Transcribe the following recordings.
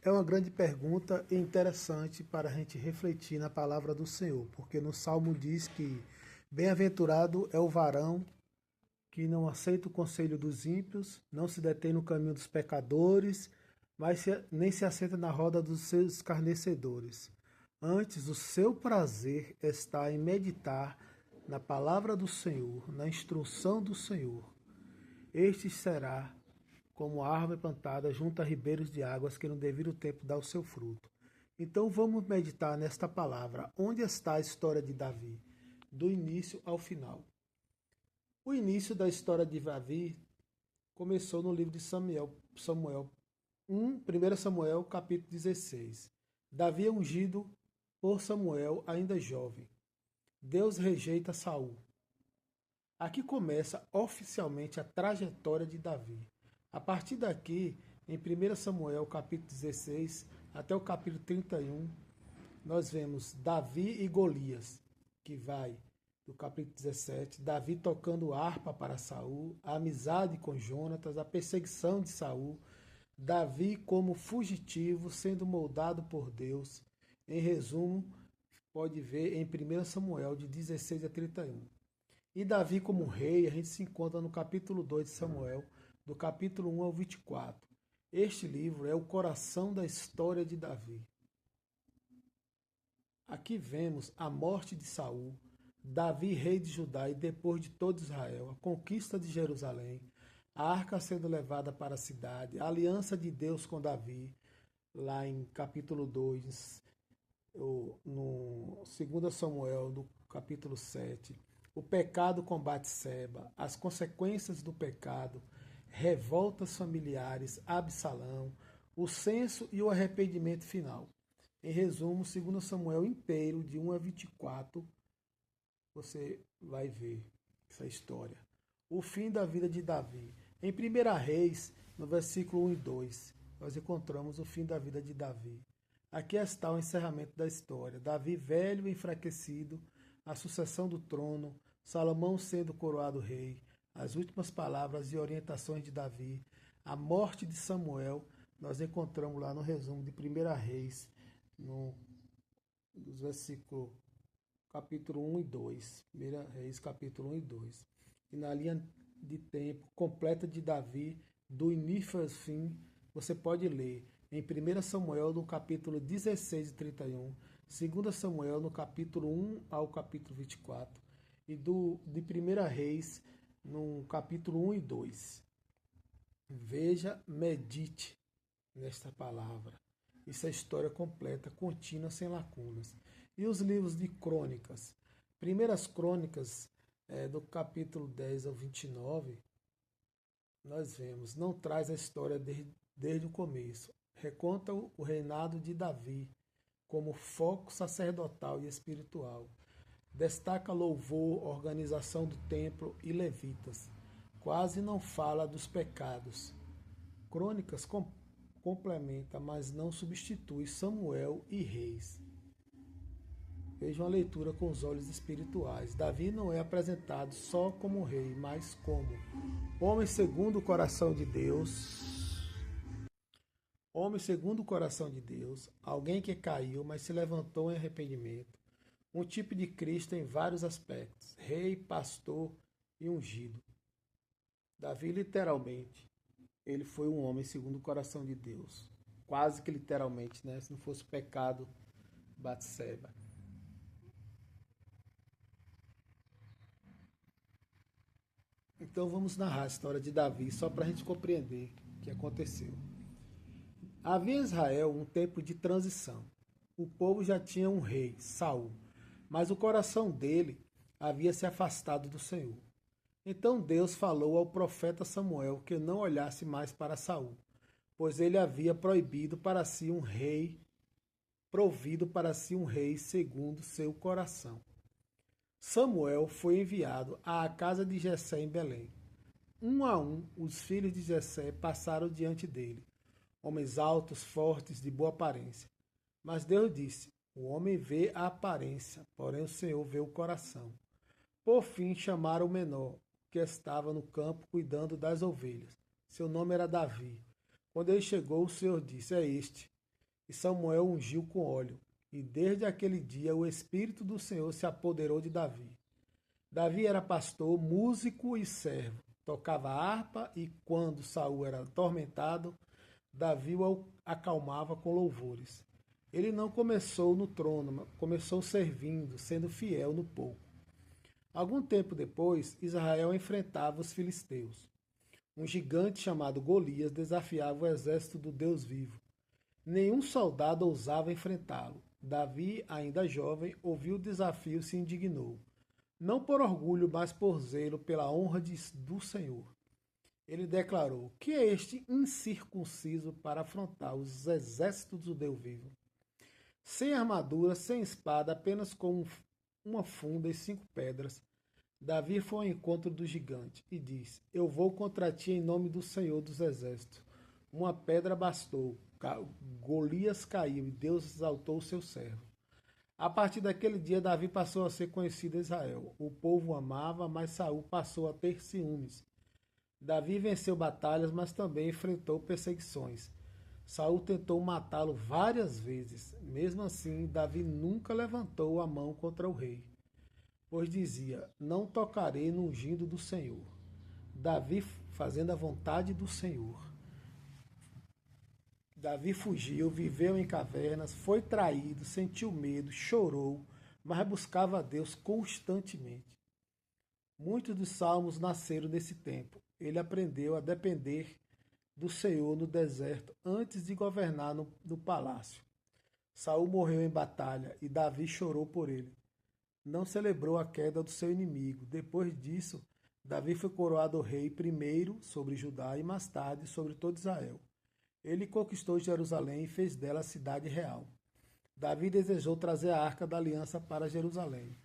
É uma grande pergunta e interessante para a gente refletir na palavra do Senhor, porque no Salmo diz que bem-aventurado é o varão que não aceita o conselho dos ímpios, não se detém no caminho dos pecadores, nem se assenta na roda dos seus escarnecedores. Antes, o seu prazer está em meditar na palavra do Senhor, na instrução do Senhor. Este será como a árvore plantada junto a ribeiros de águas que no devido tempo dá o seu fruto. Então vamos meditar nesta palavra. Onde está a história de Davi? Do início ao final. O início da história de Davi começou no livro de Samuel 1 Samuel, capítulo 16. Davi é ungido por Samuel, ainda jovem. Deus rejeita Saul. Aqui começa oficialmente a trajetória de Davi. A partir daqui, em 1 Samuel, capítulo 16, até o capítulo 31, nós vemos Davi e Golias, que vai do capítulo 17, Davi tocando harpa para Saul, a amizade com Jonatas, a perseguição de Saul, Davi como fugitivo, sendo moldado por Deus. Em resumo, pode ver em 1 Samuel, de 16 a 31. E Davi como rei, a gente se encontra no capítulo 2 de Samuel, do capítulo 1 ao 24. Este livro é o coração da história de Davi. Aqui vemos a morte de Saul, Davi, rei de Judá e depois de todo Israel, a conquista de Jerusalém, a arca sendo levada para a cidade, a aliança de Deus com Davi, lá em capítulo 2, no 2 Samuel, do capítulo 7, o pecado com Batseba, as consequências do pecado, revoltas familiares, Absalão, o censo e o arrependimento final. Em resumo, 2 Samuel inteiro, de 1 a 24, você vai ver essa história. O fim da vida de Davi. Em 1 Reis, no versículo 1 e 2, nós encontramos o fim da vida de Davi. Aqui está o encerramento da história. Davi velho e enfraquecido, a sucessão do trono, Salomão sendo coroado rei, as últimas palavras e orientações de Davi, a morte de Samuel, nós encontramos lá no resumo de 1 Reis, nos versículos capítulo 1 e 2. 1 Reis, capítulo 1 e 2. E na linha de tempo completa de Davi, do início ao fim, você pode ler em 1 Samuel, no capítulo 16 e 31, 2 Samuel, no capítulo 1 ao capítulo 24, e de 1 Reis, no capítulo 1 e 2. Veja, medite nesta palavra. Isso é história completa, contínua, sem lacunas. E os livros de crônicas? Primeiras crônicas, do capítulo 10 ao 29, nós vemos, não traz a história desde o começo. Reconta o reinado de Davi como foco sacerdotal e espiritual. Destaca louvor, organização do templo e levitas. Quase não fala dos pecados. Crônicas complementa, mas não substitui Samuel e Reis. Veja uma leitura com os olhos espirituais. Davi não é apresentado só como rei, mas como homem segundo o coração de Deus. Homem segundo o coração de Deus, alguém que caiu, mas se levantou em arrependimento. Um tipo de Cristo em vários aspectos: rei, pastor e ungido. Davi, literalmente, ele foi um homem segundo o coração de Deus. Quase que literalmente, né? Se não fosse pecado, Batseba. Então vamos narrar a história de Davi, só para a gente compreender o que aconteceu. Havia em Israel um tempo de transição. O povo já tinha um rei, Saul, mas o coração dele havia se afastado do Senhor. Então Deus falou ao profeta Samuel que não olhasse mais para Saul, pois ele havia proibido para si um rei, provido para si um rei segundo seu coração. Samuel foi enviado à casa de Jessé em Belém. Um a um, os filhos de Jessé passaram diante dele, homens altos, fortes, de boa aparência. Mas Deus disse: o homem vê a aparência, porém o Senhor vê o coração. Por fim chamaram o menor, que estava no campo cuidando das ovelhas. Seu nome era Davi. Quando ele chegou, o Senhor disse: é este. e Samuel ungiu com óleo. E desde aquele dia o Espírito do Senhor se apoderou de Davi. Davi era pastor, músico e servo. Tocava harpa e, quando Saul era atormentado, Davi o acalmava com louvores. Ele não começou no trono, mas começou servindo, sendo fiel no pouco. Algum tempo depois, Israel enfrentava os filisteus. Um gigante chamado Golias desafiava o exército do Deus vivo. Nenhum soldado ousava enfrentá-lo. Davi, ainda jovem, ouviu o desafio e se indignou. Não por orgulho, mas por zelo pela honra do Senhor. Ele declarou: "Que é este incircunciso para afrontar os exércitos do Deus vivo? Sem armadura, sem espada, apenas com uma funda e 5 pedras." Davi foi ao encontro do gigante e disse: "Eu vou contra ti em nome do Senhor dos Exércitos." Uma pedra bastou. Golias caiu e Deus exaltou o seu servo. A partir daquele dia, Davi passou a ser conhecido em Israel. O povo o amava, mas Saul passou a ter ciúmes. Davi venceu batalhas, mas também enfrentou perseguições. Saul tentou matá-lo várias vezes. Mesmo assim, Davi nunca levantou a mão contra o rei, pois dizia: "Não tocarei no ungido do Senhor." Davi fazendo a vontade do Senhor. Davi fugiu, viveu em cavernas, foi traído, sentiu medo, chorou, mas buscava a Deus constantemente. Muitos dos salmos nasceram nesse tempo. Ele aprendeu a depender do Senhor no deserto antes de governar no palácio. Saul morreu em batalha e Davi chorou por ele. Não celebrou a queda do seu inimigo. Depois disso, Davi foi coroado rei primeiro sobre Judá e mais tarde sobre todo Israel. Ele conquistou Jerusalém e fez dela a cidade real. Davi desejou trazer a arca da aliança para Jerusalém.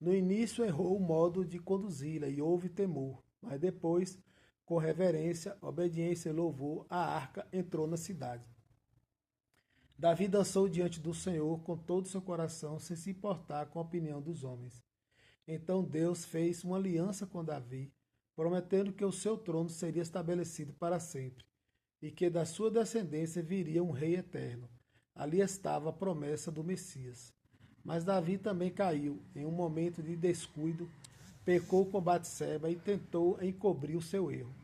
No início errou o modo de conduzi-la e houve temor, mas depois, com reverência, obediência e louvor, a arca entrou na cidade. Davi dançou diante do Senhor com todo o seu coração, sem se importar com a opinião dos homens. Então Deus fez uma aliança com Davi, prometendo que o seu trono seria estabelecido para sempre e que da sua descendência viria um rei eterno. Ali estava a promessa do Messias. Mas Davi também caiu, em um momento de descuido, pecou com Batseba e tentou encobrir o seu erro.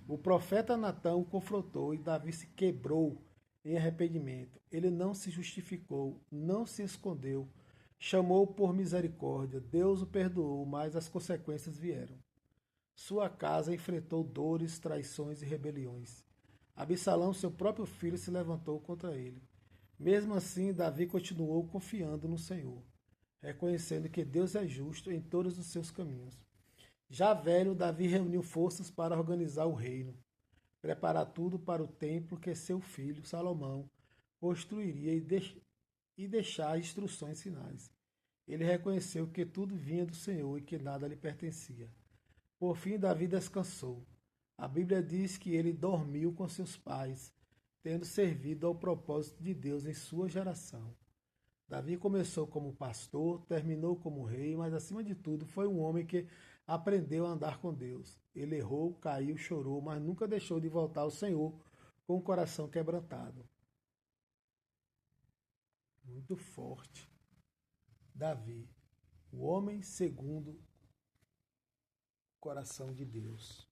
O profeta Natã o confrontou e Davi se quebrou em arrependimento. Ele não se justificou, não se escondeu, chamou por misericórdia. Deus o perdoou, mas as consequências vieram. Sua casa enfrentou dores, traições e rebeliões. Absalão, seu próprio filho, se levantou contra ele. Mesmo assim, Davi continuou confiando no Senhor, reconhecendo que Deus é justo em todos os seus caminhos. Já velho, Davi reuniu forças para organizar o reino, preparar tudo para o templo que seu filho, Salomão, construiria e deixar instruções finais. Ele reconheceu que tudo vinha do Senhor e que nada lhe pertencia. Por fim, Davi descansou. A Bíblia diz que ele dormiu com seus pais, tendo servido ao propósito de Deus em sua geração. Davi começou como pastor, terminou como rei, mas acima de tudo foi um homem que aprendeu a andar com Deus. Ele errou, caiu, chorou, mas nunca deixou de voltar ao Senhor com o coração quebrantado. Muito forte. Davi, o homem segundo o coração de Deus.